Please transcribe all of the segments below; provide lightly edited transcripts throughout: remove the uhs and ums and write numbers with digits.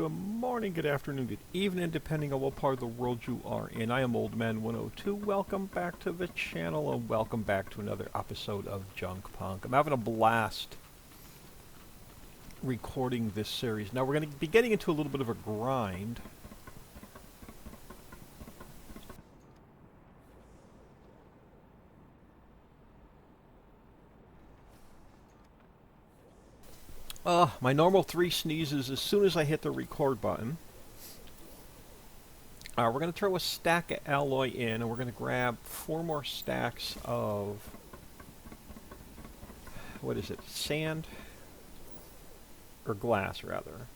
good morning, good afternoon, good evening, depending on what part of the world you are in. I am Old Man 102. Welcome back to the channel, and welcome back to another episode of Junkpunk. I'm having a blast recording this series. Now we're going to be getting into a little bit of a grind. My normal 3 sneezes as soon as I hit the record button. We're going to throw a stack of alloy in, and we're going to grab 4 more stacks of, what is it, sand? Or glass, rather.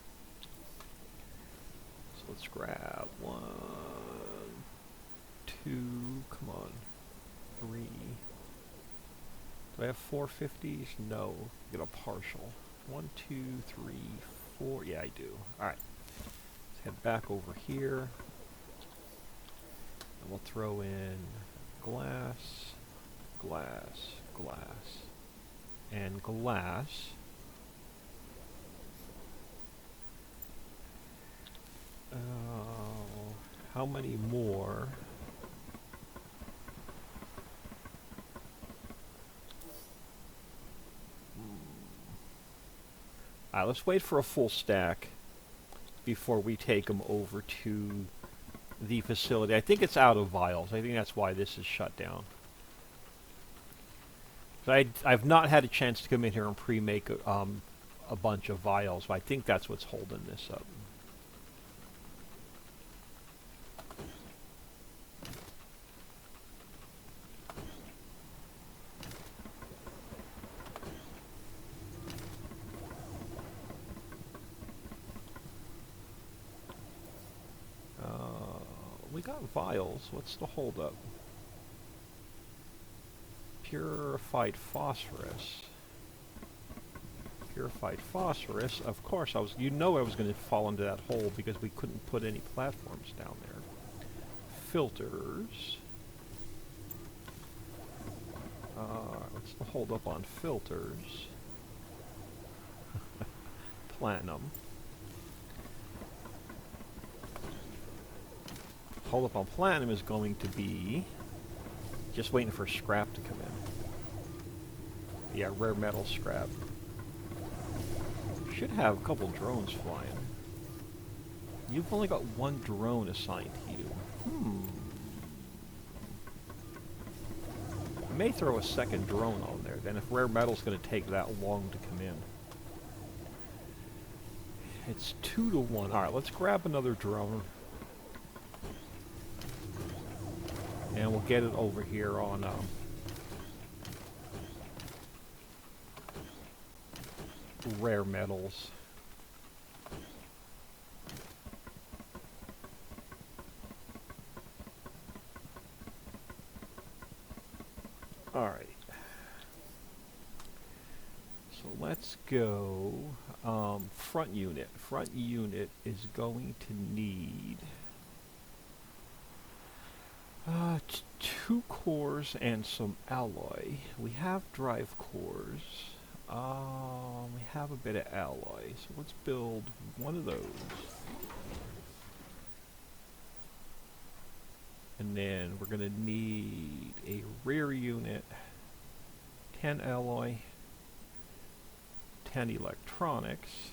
So let's grab 1, 2, come on, 3. Do I have 450s? No, get a partial. 1, 2, 3, 4. Yeah, I do. Alright. Let's head back over here. And we'll throw in glass, glass, glass, and glass. How many more? Let's wait for a full stack before we take them over to the facility. I think it's out of vials. I think that's why this is shut down. So I've not had a chance to come in here and pre-make a bunch of vials, but I think that's what's holding this up. We got vials. What's the holdup? Purified phosphorus. Purified phosphorus. Of course, I was going to fall into that hole because we couldn't put any platforms down there. Filters. What's the holdup on filters? Platinum. Hold up on platinum is going to be just waiting for scrap to come in. Yeah, rare metal scrap. Should have a couple drones flying. You've only got 1 drone assigned to you. I may throw a second drone on there then if rare metal's going to take that long to come in. It's 2 to 1. Alright, let's grab another drone. And we'll get it over here on rare metals. Alright. So let's go front unit. Front unit is going to need 2 cores and some alloy. We have drive cores. We have a bit of alloy. So let's build one of those. And then we're going to need a rear unit, 10 alloy, 10 electronics.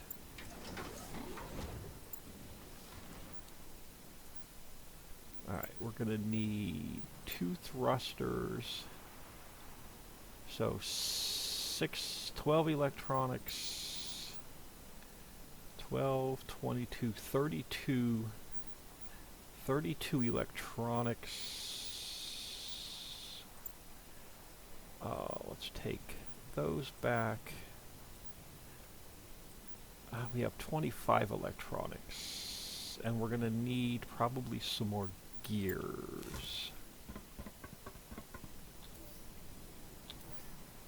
Alright, we're going to need 2 thrusters, so 12 electronics, 12, 22, 32 electronics. Let's take those back. We have 25 electronics, and we're going to need probably some more gears.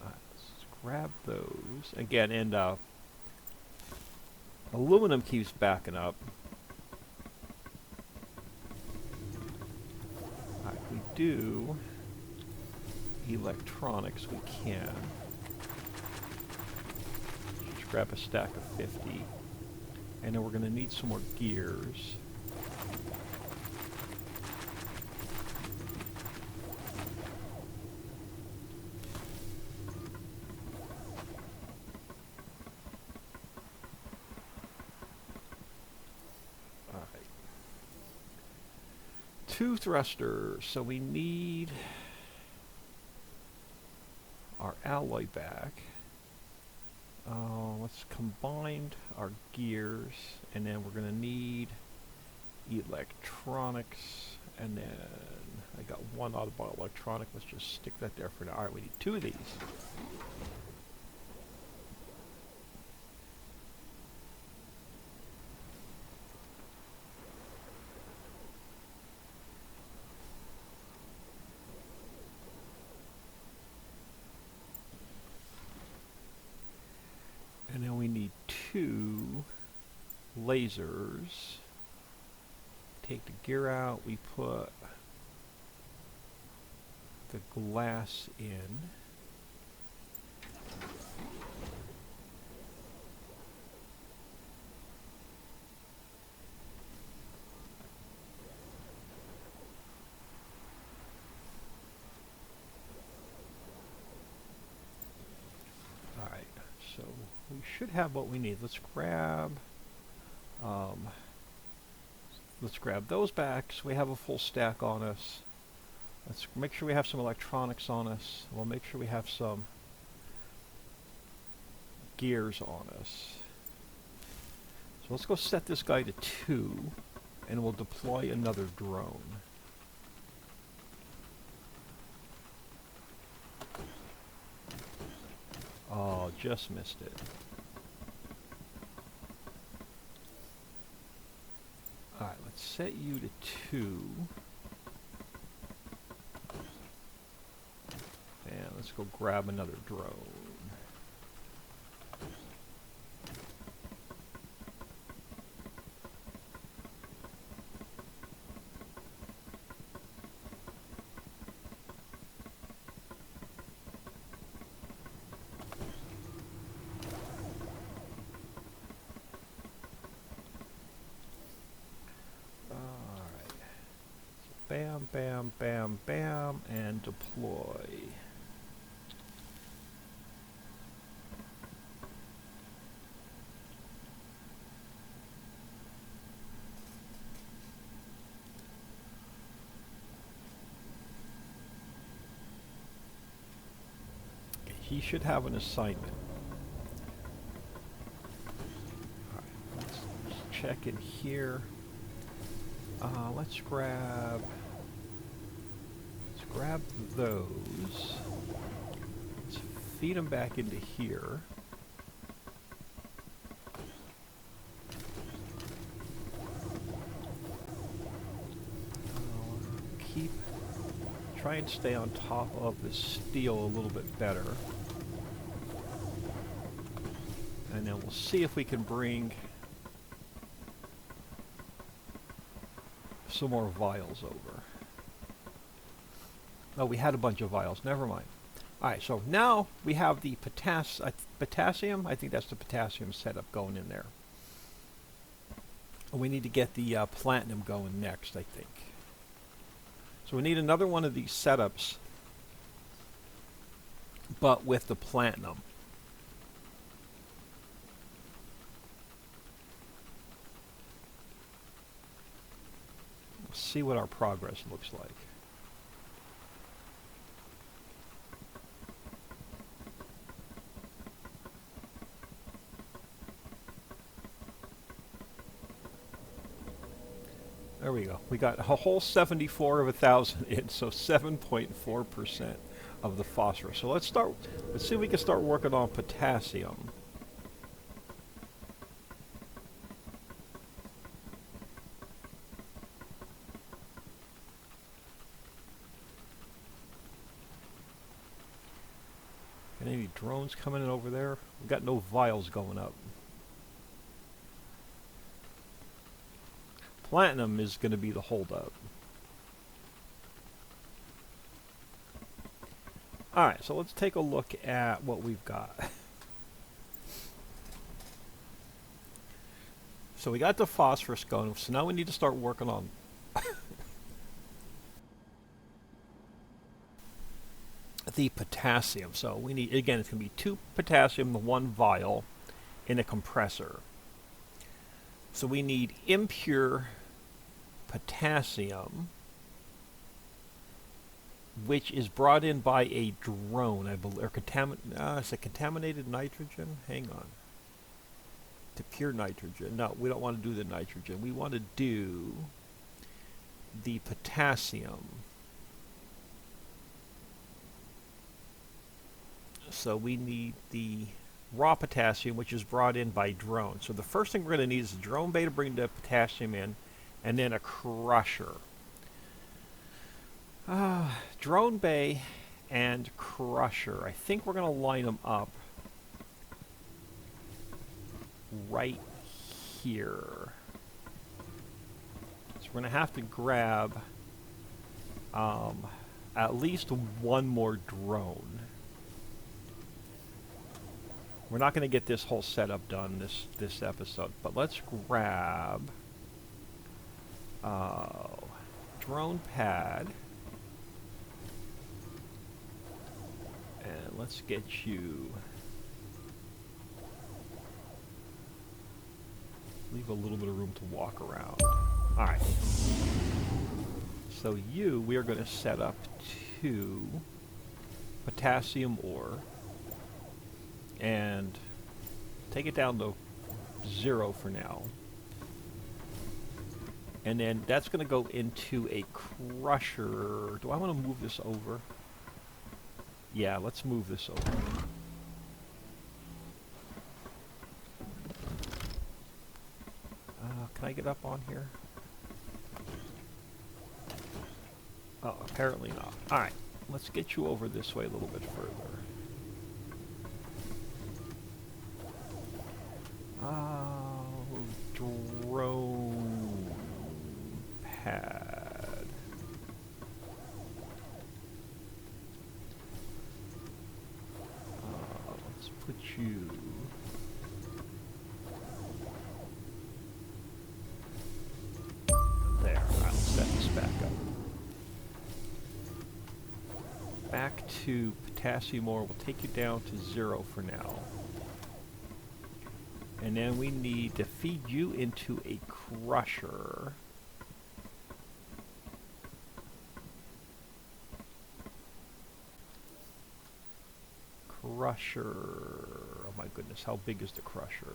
Let's grab those again, and aluminum keeps backing up. We do electronics. We can just grab a stack of 50. And then we're going to need some more gears. Two thrusters, so we need our alloy back. Let's combine our gears, and then we're going to need electronics, and then I got one audible electronic. Let's just stick that there for now. Alright, we need two of these. And then we need two lasers. Take the gear out, we put the glass in. So we should have what we need. Let's grab those back so we have a full stack on us. Let's make sure we have some electronics on us. We'll make sure we have some gears on us. So let's go set this guy to 2, and we'll deploy another drone. Oh, just missed it. Alright, let's set you to 2. And let's go grab another drone. Bam, bam, bam, bam, and deploy. He should have an assignment. All right, let's check in here. Let's grab those. Let's feed them back into here. Try and stay on top of the steel a little bit better. And then we'll see if we can bring some more vials over. Oh, we had a bunch of vials. Never mind. Alright, so now we have the potassium. I think that's the potassium setup going in there. And we need to get the platinum going next, I think. So we need another one of these setups, but with the platinum. Let's see what our progress looks like. There we go. We got a whole 74 of 1,000 in, so 7.4% of the phosphorus. So let's see if we can start working on potassium. Got any drones coming in over there? We've got no vials going up. Platinum is going to be the holdup. Alright, so let's take a look at what we've got. So we got the phosphorus going, so now we need to start working on the potassium. So we need, again, it's going to be 2 potassium in 1 vial in a compressor. So we need impure potassium, which is brought in by a drone, I believe, or is it contaminated nitrogen? Hang on. To pure nitrogen. No, we don't want to do the nitrogen. We want to do the potassium. So we need the raw potassium, which is brought in by drone. So the first thing we're going to need is a drone bay to bring the potassium in, and then a crusher. Drone bay and crusher. I think we're going to line them up right here. So we're going to have to grab at least 1 more drone. We're not going to get this whole setup done this episode, but let's grab drone pad, and let's get you. Leave a little bit of room to walk around. All right. So we are going to set up to potassium ore and take it down to 0 for now. And then that's going to go into a crusher. Do I want to move this over? Yeah, let's move this over. Can I get up on here? Oh, apparently not. Alright, let's get you over this way a little bit further. Drone pad. Let's put you. There. Alright, let's set this back up. Back to potassium ore. We'll take you down to 0 for now. And then we need to feed you into a crusher. Oh my goodness, how big is the crusher?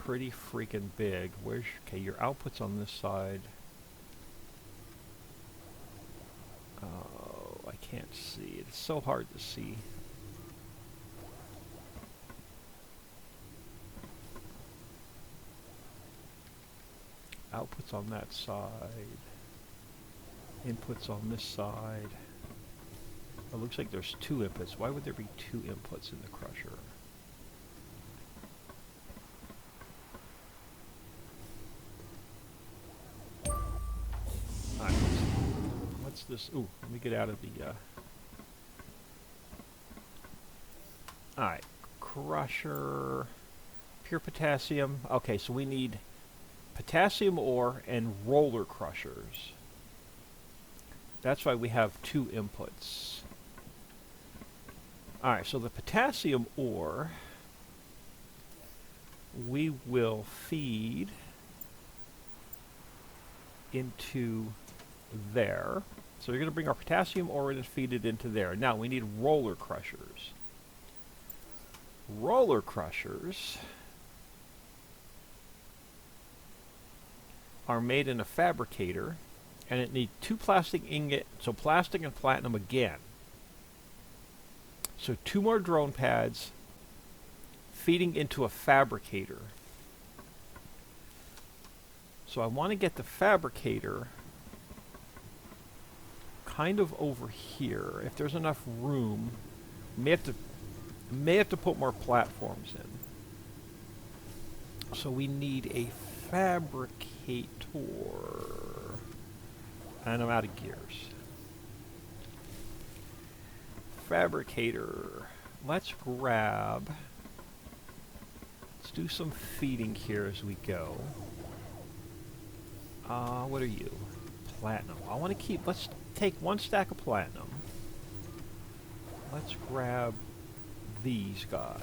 Pretty freaking big. Okay, your output's on this side. Oh, I can't see. It's so hard to see. Outputs on that side. Inputs on this side. It looks like there's 2 inputs. Why would there be 2 inputs in the crusher? Alright, what's this? Ooh, let me get out of the... Alright, crusher... Pure potassium. Okay, so we need potassium ore and roller crushers. That's why we have 2 inputs. Alright, so the potassium ore we will feed into there. So we're going to bring our potassium ore in and feed it into there. Now we need roller crushers. Roller crushers are made in a fabricator, and it needs 2 plastic ingot, so plastic and platinum again. So 2 more drone pads feeding into a fabricator. So I want to get the fabricator kind of over here. If there's enough room, may have to put more platforms in. So we need a fabricator. And I'm out of gears. Fabricator. Let's do some feeding here as we go. What are you? Platinum. I want to keep... Let's take 1 stack of platinum. Let's grab these guys.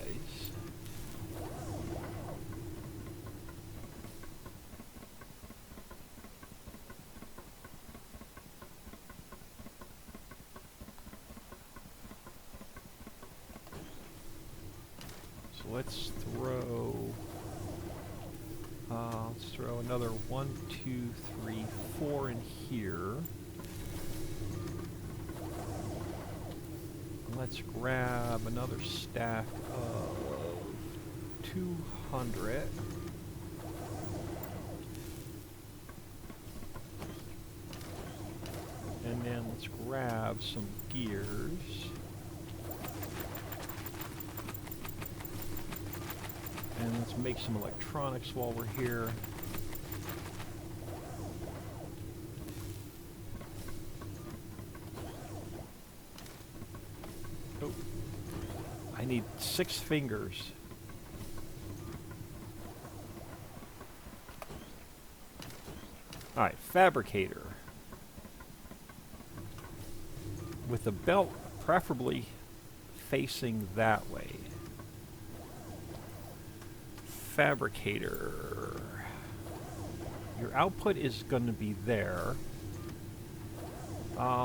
So let's throw another 1, 2, 3, 4 in here. Let's grab another stack of 200. And then let's grab some gears. And let's make some electronics while we're here. Oh, I need 6 fingers. Alright, fabricator. With the belt preferably facing that way. Fabricator. Your output is going to be there.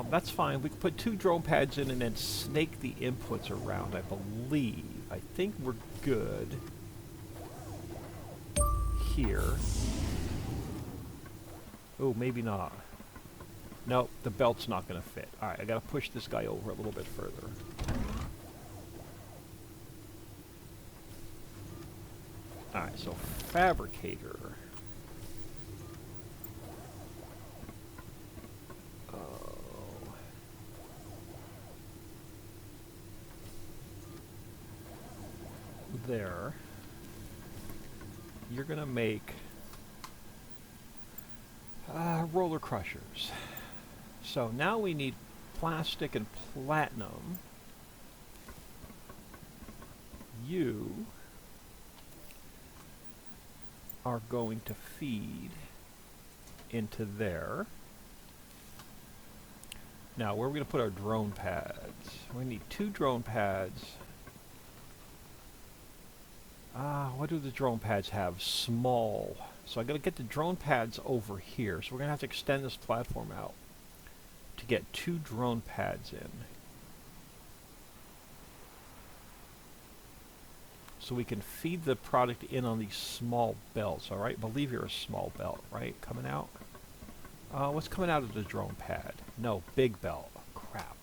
That's fine. We can put 2 drone pads in and then snake the inputs around, I believe. I think we're good here. Oh, maybe not. Nope, the belt's not going to fit. Alright, I got to push this guy over a little bit further. Alright, so fabricator. There. You're going to make roller crushers. So now we need plastic and platinum. You are going to feed into there. Now, where are we going to put our drone pads? We need 2 drone pads. What do the drone pads have? Small. So I'm going to get the drone pads over here. So we're going to have to extend this platform out to get 2 drone pads in. So we can feed the product in on these small belts, alright? Believe you're a small belt, right? Coming out? What's coming out of the drone pad? No, big belt. Crap.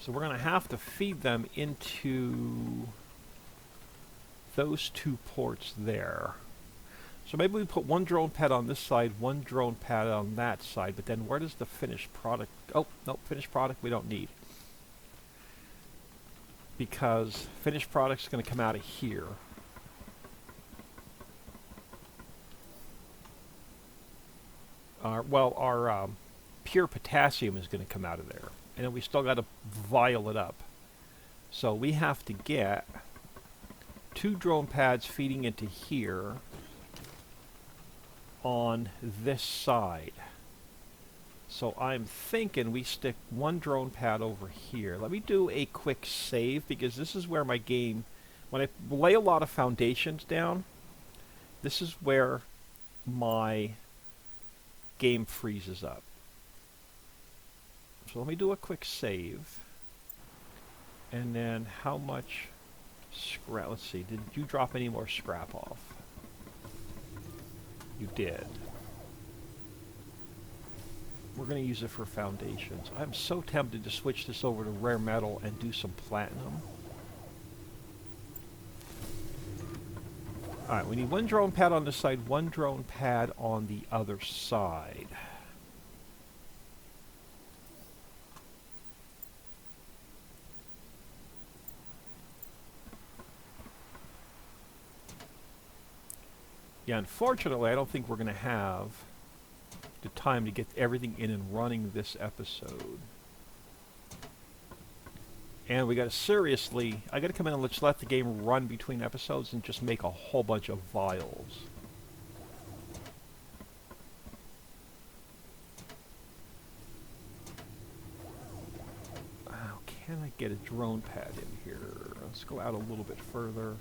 So we're going to have to feed them into those 2 ports there. So maybe we put 1 drone pad on this side, 1 drone pad on that side, but then where does the finished product... Oh, no, finished product we don't need. Because finished product's going to come out of here. Our pure potassium is going to come out of there. And then we still got to vial it up. So we have to get 2 drone pads feeding into here on this side. So I'm thinking we stick 1 drone pad over here. Let me do a quick save because this is where my game, when I lay a lot of foundations down, this is where my game freezes up. So let me do a quick save. And then how much scrap? Let's see, did you drop any more scrap off? You did. We're going to use it for foundations. I'm so tempted to switch this over to rare metal and do some platinum. Alright, we need 1 drone pad on this side, 1 drone pad on the other side. Yeah, unfortunately, I don't think we're going to have the time to get everything in and running this episode. And we got to seriously, I got to come in and let's let the game run between episodes and just make a whole bunch of vials. Oh, can I get a drone pad in here? Let's go out a little bit further.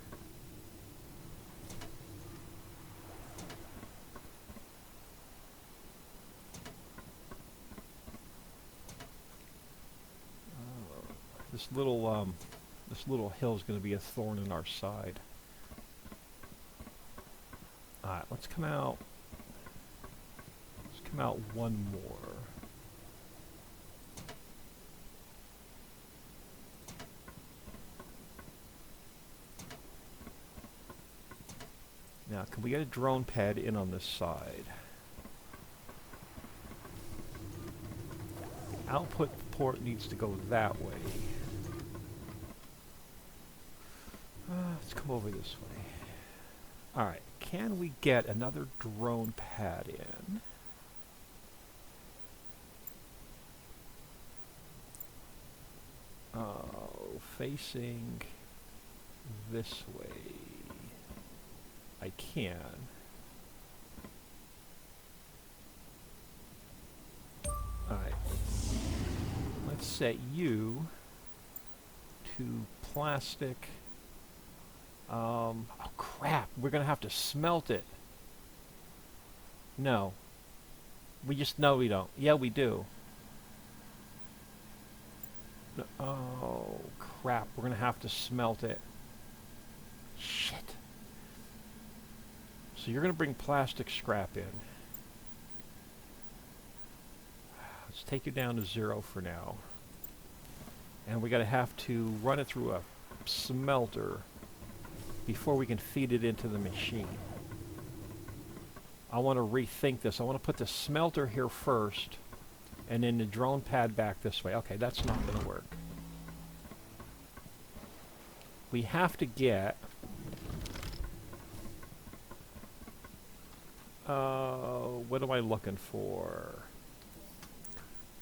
This little hill is going to be a thorn in our side. All right, let's come out. Let's come out one more. Now, can we get a drone pad in on this side? The output port needs to go that way. Let's come over this way. Alright, can we get another drone pad in? Facing this way. I can. Alright. Let's set you to plastic. Oh crap, we're gonna have to smelt it. No. No, we don't. Yeah, we do. No, oh crap, we're gonna have to smelt it. Shit. So you're gonna bring plastic scrap in. Let's take you down to 0 for now. And we gotta have to run it through a smelter before we can feed it into the machine. I want to rethink this. I want to put the smelter here first and then the drone pad back this way. Okay, that's not going to work. We have to get what am I looking for?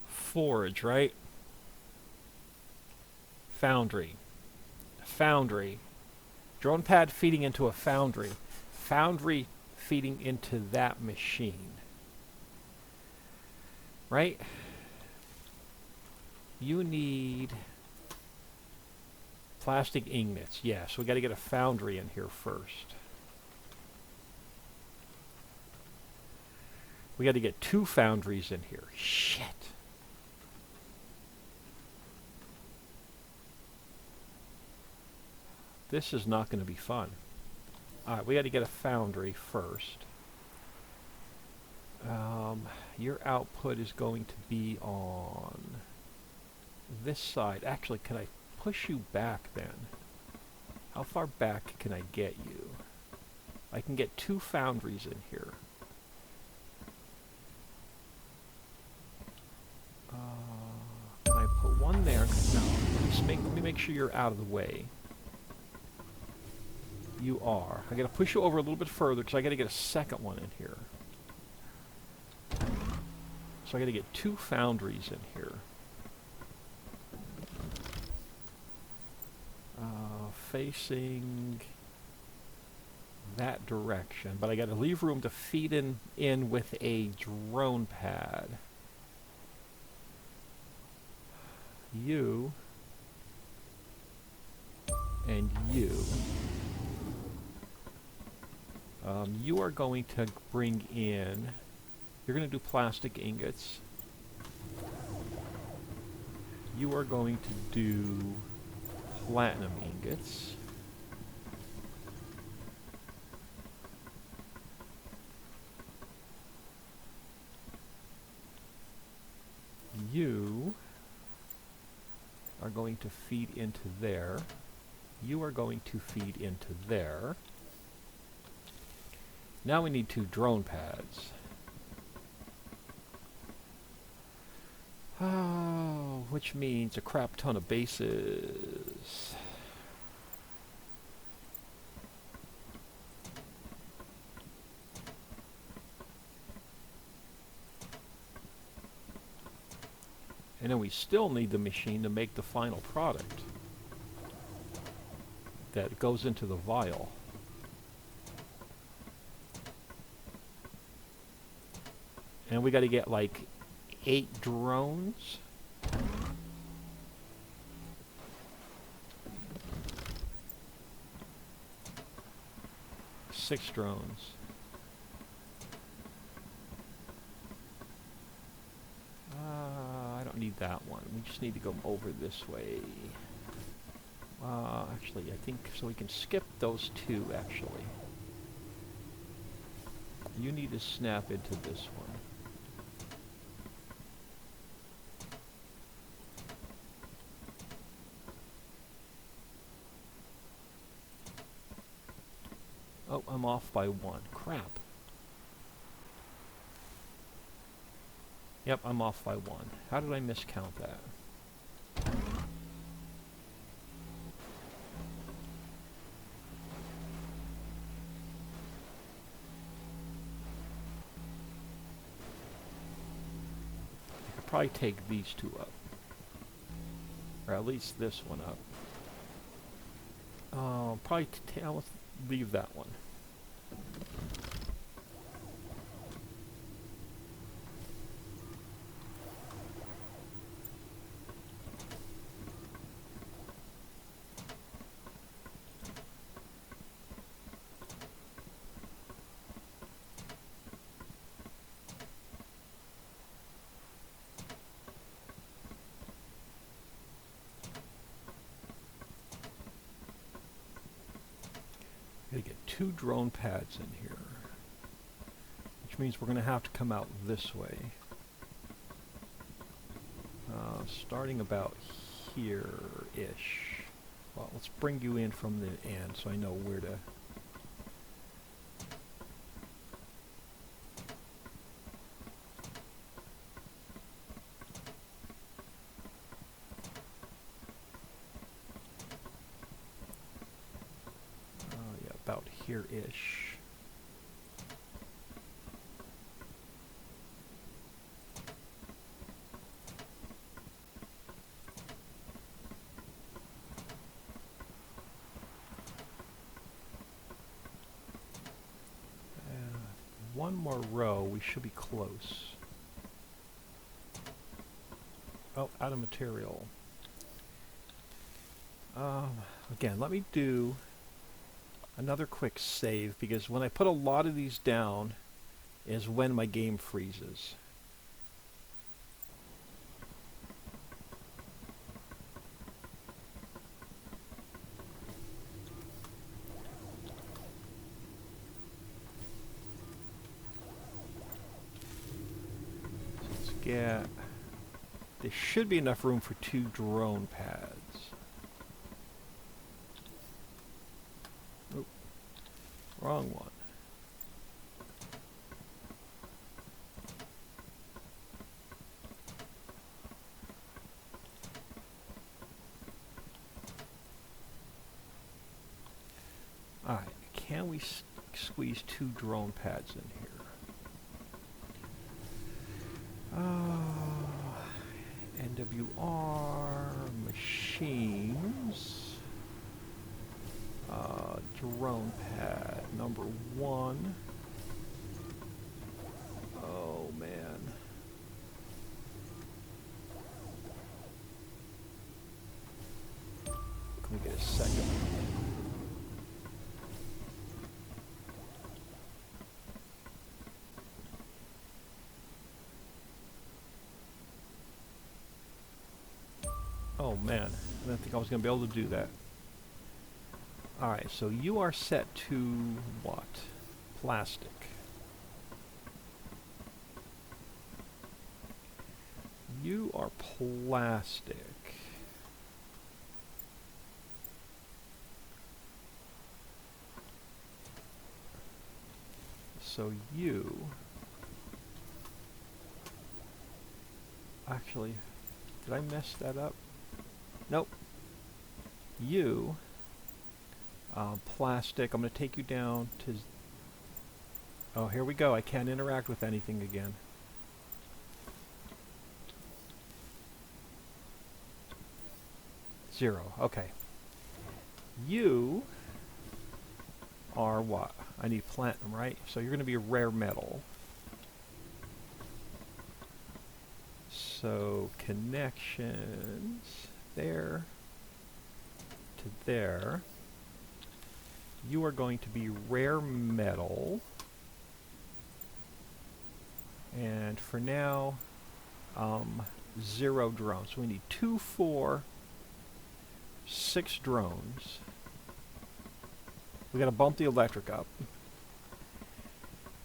Forge, right? Foundry. Foundry. Drone pad feeding into a foundry. Foundry feeding into that machine. Right? You need plastic ingots. Yeah, so we got to get a foundry in here first. We got to get 2 foundries in here. Shit. This is not going to be fun. Alright, we got to get a foundry first. Your output is going to be on this side. Actually, can I push you back then? How far back can I get you? I can get 2 foundries in here. Can I put one there? No. Let me make sure you're out of the way. You are. I gotta push you over a little bit further because I gotta get a second one in here. So I gotta get 2 foundries in here. Facing that direction, but I gotta leave room to feed in with a drone pad. You and you. You are going to bring in, you're going to do plastic ingots. You are going to do platinum ingots. You are going to feed into there. You are going to feed into there. Now we need 2 drone pads. Oh, which means a crap ton of bases. And then we still need the machine to make the final product that goes into the vial. And we got to get like 8 drones. Six drones. I don't need that one. We just need to go over this way. Actually, I think so we can skip those 2, actually. You need to snap into this one. Oh, I'm off by 1. Crap. Yep, I'm off by 1. How did I miscount that? I could probably take these 2 up. Or at least this one up. Probably I'll leave that one. Gotta get 2 drone pads in here, which means we're gonna have to come out this way. Starting about here-ish. Well, let's bring you in from the end so I know where to... yeah, about here-ish. One more row, we should be close. Oh, out of material. Again, let me do another quick save, because when I put a lot of these down is when my game freezes. Yeah, there should be enough room for 2 drone pads. Oop, wrong one. Alright, can we squeeze 2 drone pads in here? NWR machines, drone pad number 1. Oh man. Can we get a second? Oh man, I didn't think I was going to be able to do that. Alright, so you are set to what? Plastic. You are plastic. So you... Actually, did I mess that up? Nope. You, plastic, I'm going to take you down to... Oh, here we go. I can't interact with anything again. 0. Okay. You are what? I need platinum, right? So you're going to be a rare metal. So connections there to there. You are going to be rare metal. And for now, 0 drones. So we need 2, 4, 6 drones. We got to bump the electric up.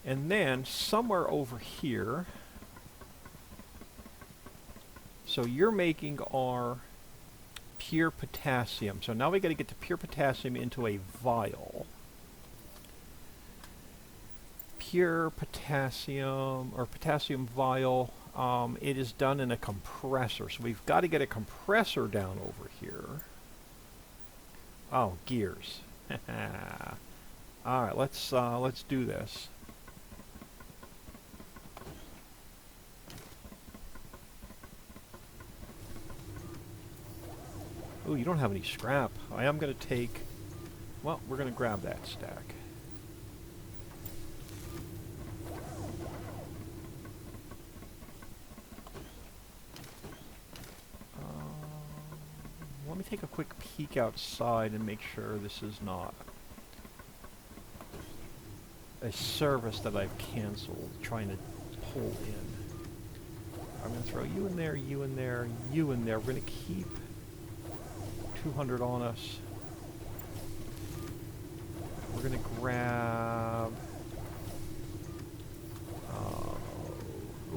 And then somewhere over here, so you're making our pure potassium. So now we got to get the pure potassium into a vial. Pure potassium, or potassium vial, it is done in a compressor. So we've got to get a compressor down over here. Oh, gears. All right, let's do this. Ooh, you don't have any scrap. I am going to take... Well, we're going to grab that stack. Let me take a quick peek outside and make sure this is not a service that I've canceled trying to pull in. I'm going to throw you in there, you in there, you in there. We're going to keep 200 on us. We're going to grab... oh,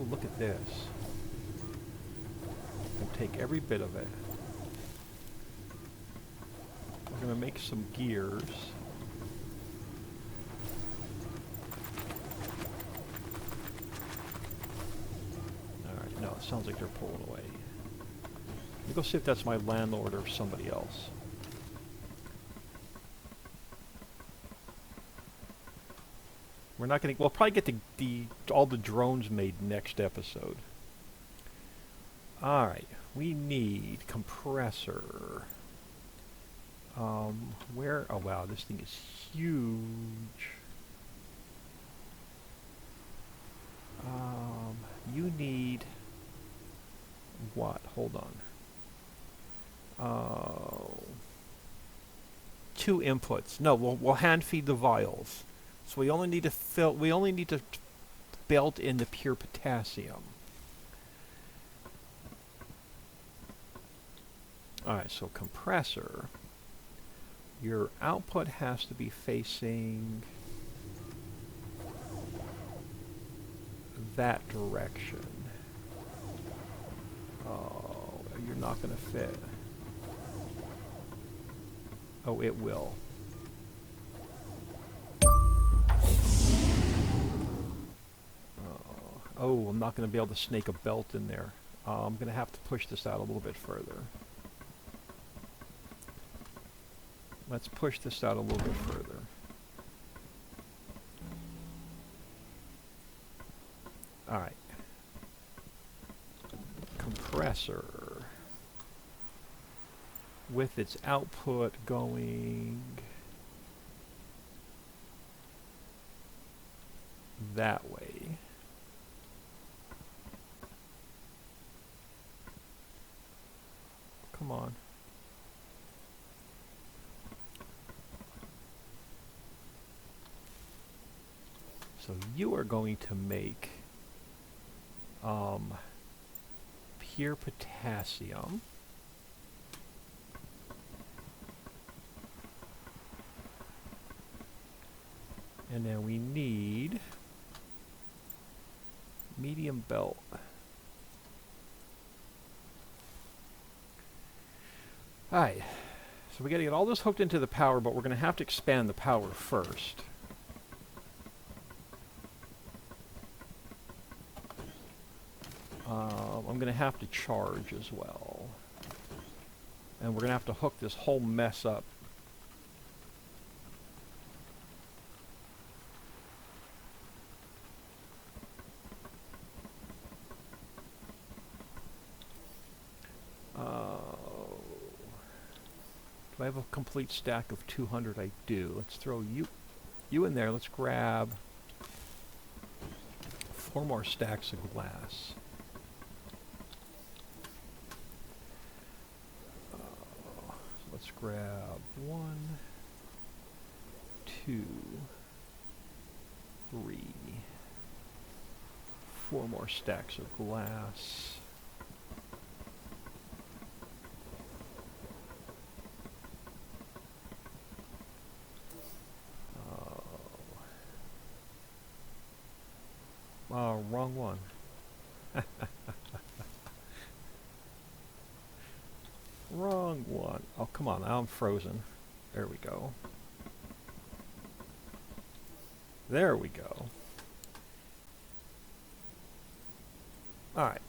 look at this. I'm going to take every bit of it. We're going to make some gears. Alright, no, it sounds like they're pulling away. Let me go see if that's my landlord or somebody else. We're not going to... We'll probably get all the drones made next episode. Alright, we need compressor. Where... Oh, wow, this thing is huge. You need... What? Hold on. 2 inputs. No, we'll hand feed the vials. So we only need to fill... We only need to belt in the pure potassium. Alright, so compressor... Your output has to be facing that direction. Oh, you're not going to fit. Oh, it will. Oh, I'm not going to be able to snake a belt in there. I'm going to have to push this out a little bit further. Let's push this out a little bit further. Alright. Compressor. With its output going that way. Come on. So you are going to make pure potassium. And then we need medium belt. Alright, so we got to get all this hooked into the power, but we're going to have to expand the power first. I'm going to have to charge as well. And we're going to have to hook this whole mess up. Do I have a complete stack of 200? I do. Let's throw you in there. Let's grab 4 more stacks of glass. Let's grab 1, 2, 3, 4 more stacks of glass. Oh, wrong one. Wrong one. Oh, come on. Now I'm frozen. There we go. There we go. Alright.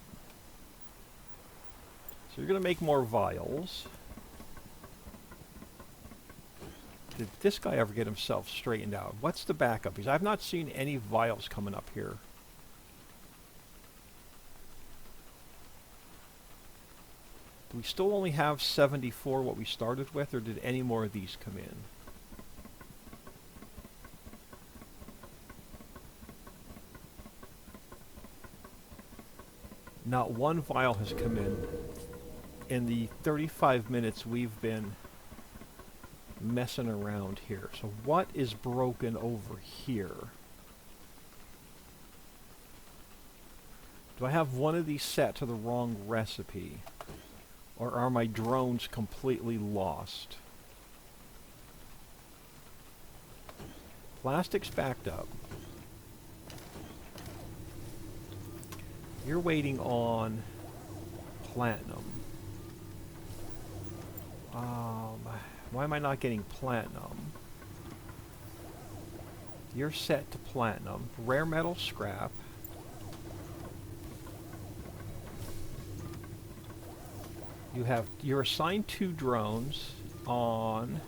So you're going to make more vials. Did this guy ever get himself straightened out? What's the backup? Because I've not seen any vials coming up here. Do we still only have 74 what we started with, or did any more of these come in? Not one vial has come in the 35 minutes we've been messing around here. So what is broken over here? Do I have one of these set to the wrong recipe? Or are my drones completely lost? Plastic's backed up. You're waiting on platinum. Why am I not getting platinum? You're set to platinum. Rare metal scrap. You're assigned 2 drones on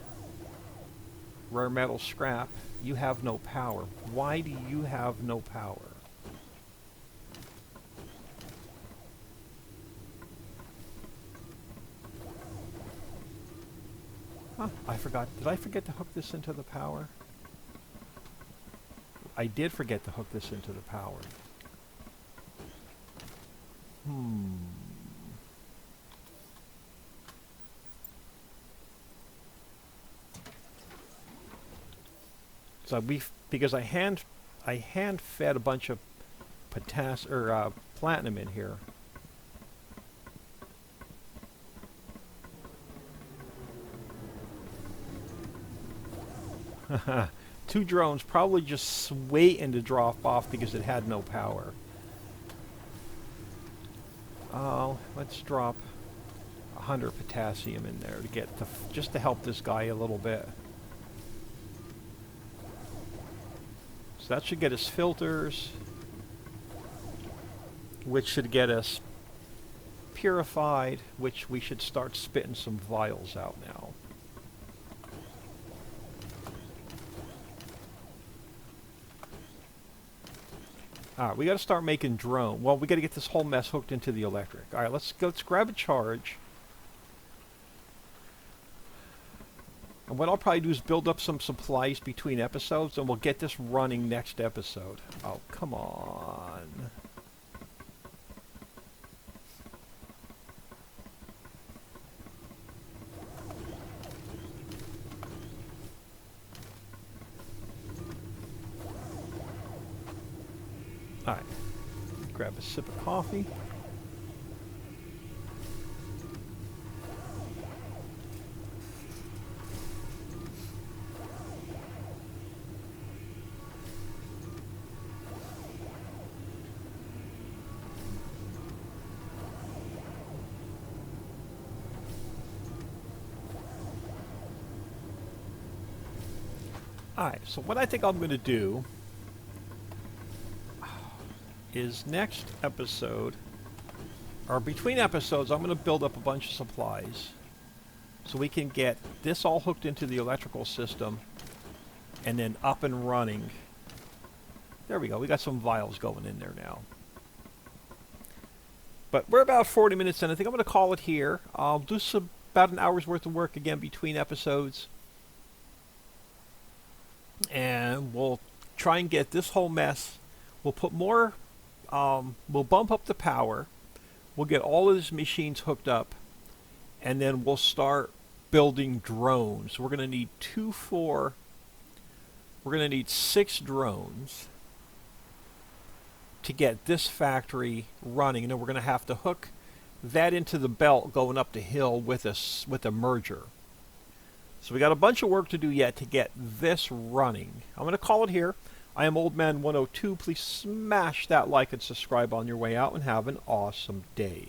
rare metal scrap. You have no power. Why do you have no power? Huh, I forgot. Did I forget to hook this into the power? I did forget to hook this into the power. So because I hand fed a bunch of platinum in here. Two drones probably just waiting to drop off because it had no power. Oh, let's drop 100 potassium in there to get just to help this guy a little bit. So that should get us filters, which should get us purified, which we should start spitting some vials out now. Alright, we got to start making drone. Well, we got to get this whole mess hooked into the electric. Alright, let's grab a charge. And what I'll probably do is build up some supplies between episodes, and we'll get this running next episode. Oh, come on. Alright, grab a sip of coffee. Alright, so what I think I'm going to do is next episode, or between episodes, I'm going to build up a bunch of supplies so we can get this all hooked into the electrical system and then up and running. There we go. We got some vials going in there now. But we're about 40 minutes in. I think I'm going to call it here. I'll do some about an hour's worth of work again between episodes. And we'll try and get this whole mess. We'll put more, we'll bump up the power. We'll get all of these machines hooked up. And then we'll start building drones. We're going to need we're going to need 6 drones to get this factory running. And then we're going to have to hook that into the belt going up the hill with a merger. So we got a bunch of work to do yet to get this running. I'm going to call it here. I am Oldman102. Please smash that like and subscribe on your way out and have an awesome day.